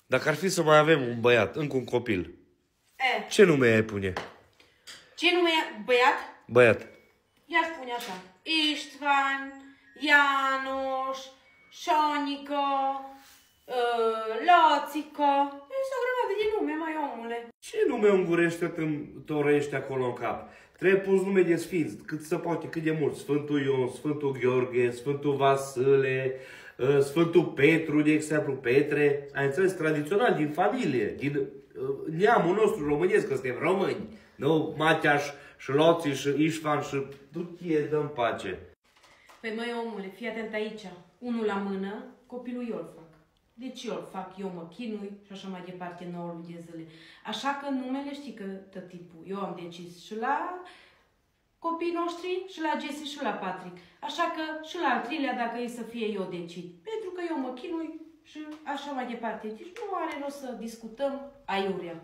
Dacă ar fi să mai avem un băiat, încă un copil, ce nume ai pune? Ce nume băiat? Băiat. Ia spune așa. Istvan, Januș, Șonică, Loțică. Este o grămadă de nume, mai omule. Ce nume ungurește torești acolo în cap? Trebuie pus nume de sfinți, cât se poate, cât de mult. Sfântul Ion, Sfântul Gheorghe, Sfântul Vasile, Sfântul Petru, de exemplu, Petre. Ai înțeles? Tradițional, din familie, din neamul nostru românesc, că suntem români. Nu Mateaș și Loții și Ișvan și du-te, dă-mi pace. Păi măi omule, fii atent aici. Unul la mână, copilul eu îl fac. Deci eu îl fac, eu mă chinui și așa mai departe 9 luni de zile. Așa că numele știi că tot timpul. Eu am decis și la copiii noștri, și la Jesse și la Patrick. Așa că și la al treilea, dacă e să fie, eu decid. Pentru că eu mă chinui și așa mai departe. Deci nu are rost să discutăm aiurea.